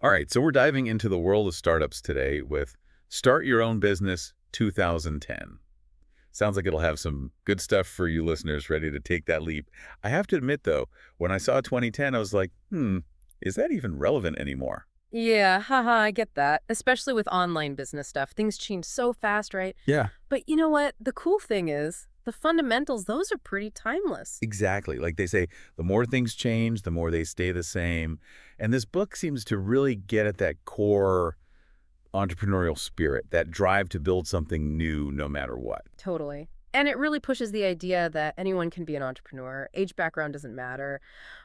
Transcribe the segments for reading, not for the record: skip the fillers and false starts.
All right, so we're diving into the world of startups today with Start Your Own Business 2010. Sounds like it'll have some good stuff for you listeners ready to take that leap. I have to admit, though, when I saw 2010, I was like, is that even relevant anymore? Yeah, haha, I get that. Especially with online business stuff. Things change so fast, right? Yeah. But you know what? The cool thing is, the fundamentals, those are pretty timeless. Exactly. Like they say, the more things change, the more they stay the same. And this book seems to really get at that core entrepreneurial spirit, that drive to build something new no matter what. Totally. And it really pushes the idea that anyone can be an entrepreneur. Age background doesn't matter.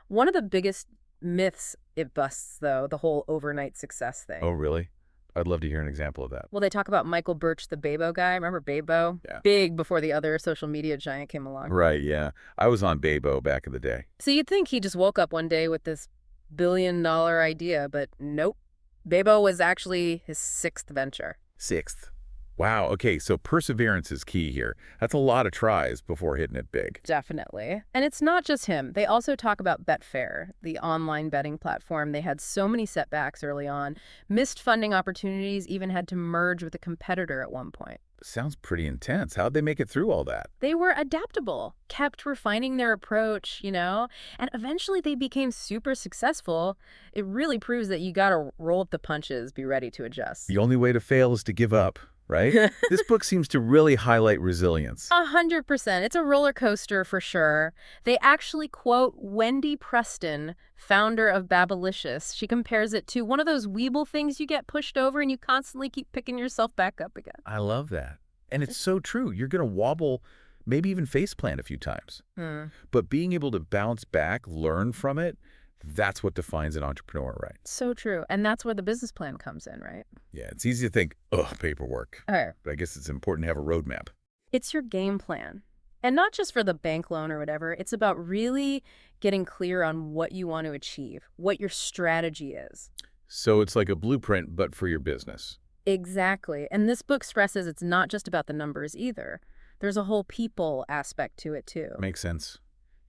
One of the biggest myths it busts, though, the whole overnight success Oh, thing. really? I'd love to hear an example of that. Well, they talk about Michael Birch, the Babo guy. Remember Babo? Yeah. Big before the other social media giant came along. Right, yeah. I was on Babo back in the day. So you'd think he just woke up one day with this billion-dollar idea, but nope. Babo was actually his sixth venture. Sixth. Wow, okay, so perseverance is key here. That's a lot of tries before hitting it big. Definitely. And it's not just him. They also talk about Betfair, the online betting platform. They had so many setbacks early on, missed funding opportunities, even had to merge with a competitor at one point. Sounds pretty intense. How'd they make it through all that? They were adaptable, kept refining their approach, and eventually they became super successful. It really proves that you gotta roll up the punches, be ready to adjust. The only way to fail is to give up, right? This book seems to really highlight resilience. 100%. It's a roller coaster for sure. They actually quote Wendy Preston, founder of Babylicious. She compares it to one of those Weeble things you get pushed over and you constantly keep picking yourself back up again. I love that. And it's so true. You're going to wobble, maybe even faceplant a few times. Hmm. But being able to bounce back, learn from it, that's what defines an entrepreneur, right? So true. And that's where the business plan comes in, right? Yeah, it's easy to think, ugh, paperwork. Oh, But I guess it's important to have a roadmap. it's your game plan. And not just for the bank loan or whatever. It's about really getting clear on what you want to achieve, what your strategy is. So it's like a blueprint, but for your business. Exactly. And this book stresses it's not just about the numbers either. There's a whole people aspect to it too. Makes sense.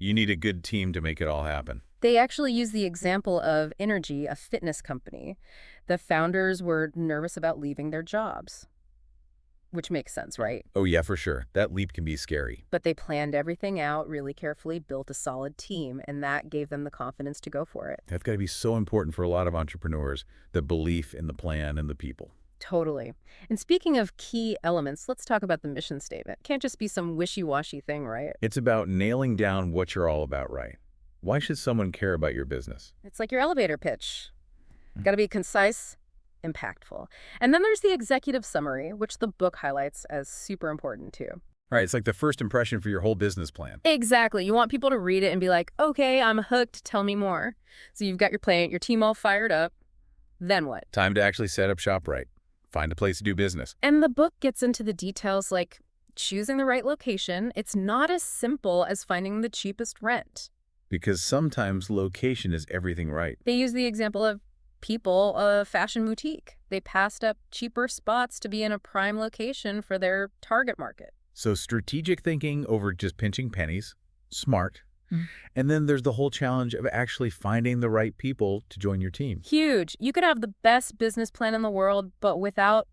You need a good team to make it all happen. They actually use the example of Energy, a fitness company. The founders were nervous about leaving their jobs, which makes sense, right? Oh, yeah, for sure. That leap can be scary. But they planned everything out really carefully, built a solid team, and that gave them the confidence to go for it. That's got to be so important for a lot of entrepreneurs, the belief in the plan and the people. Totally. And speaking of key elements, let's talk about the mission statement. Can't just be some wishy-washy thing, right? It's about nailing down what you're all about, right? Why should someone care about your business? It's like your elevator pitch. Got to be concise, impactful. And then there's the executive summary, which the book highlights as super important too. All right, it's like the first impression for your whole business plan. Exactly. You want people to read it and be like, okay, I'm hooked. Tell me more. So you've got your plan, your team all fired up. Then what? Time to actually set up shop right. Find a place to do business. And the book gets into the details like choosing the right location. It's not as simple as finding the cheapest rent. Because sometimes location is everything, right? They use the example of People, a fashion boutique. They passed up cheaper spots to be in a prime location for their target market. So strategic thinking over just pinching pennies, smart. And then there's the whole challenge of actually finding the right people to join your team. Huge. You could have the best business plan in the world, but without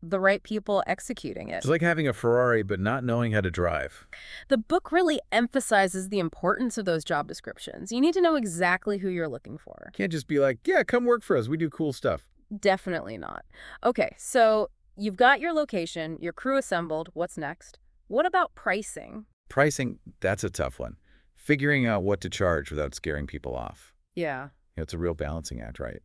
the right people executing it. It's like having a Ferrari but not knowing how to drive. The book really emphasizes the importance of those job descriptions. You need to know exactly who you're looking for. Can't just be like, yeah, come work for us. We do cool stuff. Definitely not. Okay, so you've got your location, your crew assembled. What's next? What about pricing? Pricing, that's a tough one. Figuring out what to charge without scaring people off. Yeah. It's a real balancing act, right?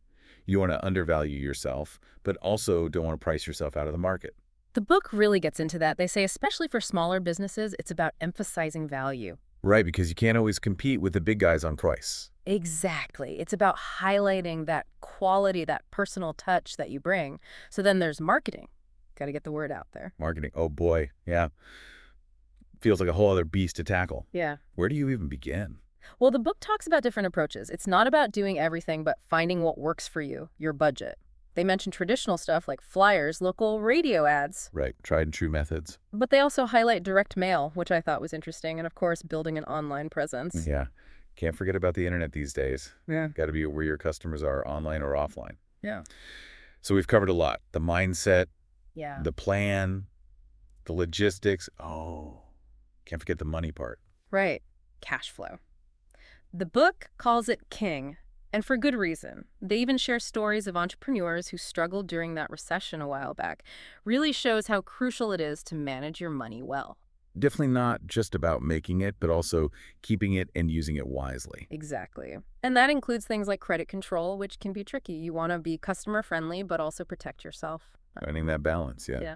You want to undervalue yourself, but also don't want to price yourself out of the market. The book really gets into that. They say, especially for smaller businesses, it's about emphasizing value. Right, because you can't always compete with the big guys on price. Exactly. It's about highlighting that quality, that personal touch that you bring. So then there's marketing. Got to get the word out there. Marketing, oh boy, yeah. Feels like a whole other beast to tackle. Yeah. Where do you even begin? Well, the book talks about different approaches. It's not about doing everything, but finding what works for you, your budget. They mention traditional stuff like flyers, local radio ads. Right, tried and true methods. But they also highlight direct mail, which I thought was interesting, and of course, building an online presence. Yeah, can't forget about the internet these days. Yeah. Got to be where your customers are, online or offline. Yeah. So we've covered a lot. The mindset, Yeah. the plan, the logistics. Oh, can't forget the money part. Right. Cash flow. The book calls it king, and for good reason. They even share stories of entrepreneurs who struggled during that recession a while back. Really shows how crucial it is to manage your money well. Definitely not just about making it, but also keeping it and using it wisely. Exactly. And that includes things like credit control, which can be tricky. You want to be customer friendly, but also protect yourself. Finding that balance, yeah. Yeah.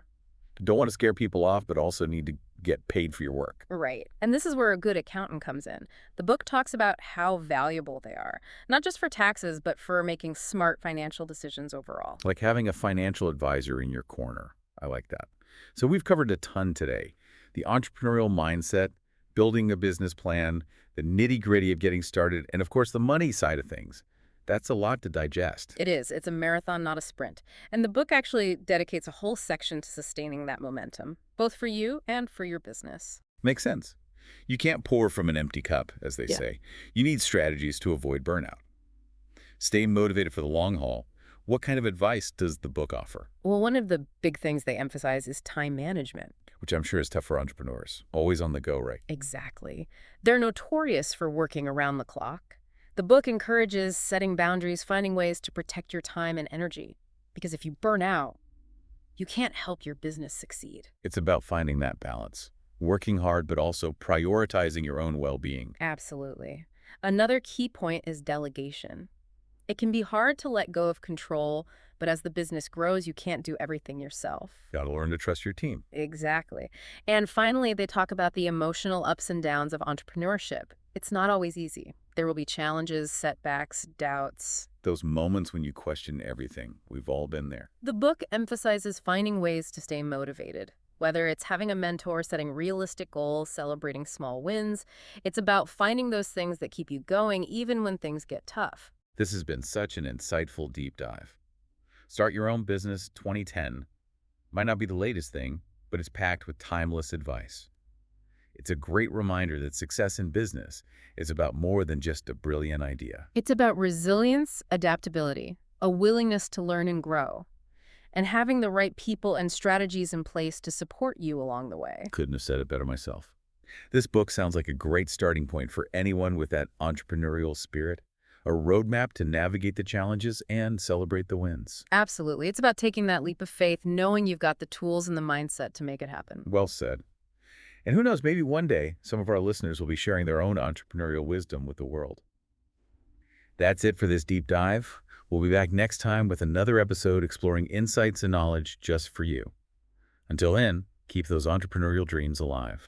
Don't want to scare people off, but also need to get paid for your work. Right. And this is where a good accountant comes in. The book talks about how valuable they are, not just for taxes, but for making smart financial decisions overall. Like having a financial advisor in your corner. I like that. So we've covered a ton today. The entrepreneurial mindset, building a business plan, the nitty-gritty of getting started, and of course the money side of things. That's a lot to digest. It is. It's a marathon, not a sprint. And the book actually dedicates a whole section to sustaining that momentum, both for you and for your business. Makes sense. You can't pour from an empty cup, as they Yeah. say. You need strategies to avoid burnout. Stay motivated for the long haul. What kind of advice does the book offer? Well, one of the big things they emphasize is time management. Which I'm sure is tough for entrepreneurs. Always on the go, right? Exactly. They're notorious for working around the clock. The book encourages setting boundaries, finding ways to protect your time and energy. Because if you burn out, you can't help your business succeed. It's about finding that balance. Working hard, but also prioritizing your own well-being. Absolutely. Another key point is delegation. It can be hard to let go of control, but as the business grows, you can't do everything yourself. Gotta learn to trust your team. Exactly. And finally, they talk about the emotional ups and downs of entrepreneurship. It's not always easy. There will be challenges, setbacks, doubts. Those moments when you question everything. We've all been there. The book emphasizes finding ways to stay motivated. Whether it's having a mentor, setting realistic goals, celebrating small wins, it's about finding those things that keep you going even when things get tough. This has been such an insightful deep dive. Start Your Own Business 2010 might not be the latest thing, but it's packed with timeless advice. It's a great reminder that success in business is about more than just a brilliant idea. It's about resilience, adaptability, a willingness to learn and grow, and having the right people and strategies in place to support you along the way. Couldn't have said it better myself. This book sounds like a great starting point for anyone with that entrepreneurial spirit, a roadmap to navigate the challenges and celebrate the wins. Absolutely. It's about taking that leap of faith, knowing you've got the tools and the mindset to make it happen. Well said. And who knows, maybe one day some of our listeners will be sharing their own entrepreneurial wisdom with the world. That's it for this deep dive. We'll be back next time with another episode exploring insights and knowledge just for you. Until then, keep those entrepreneurial dreams alive.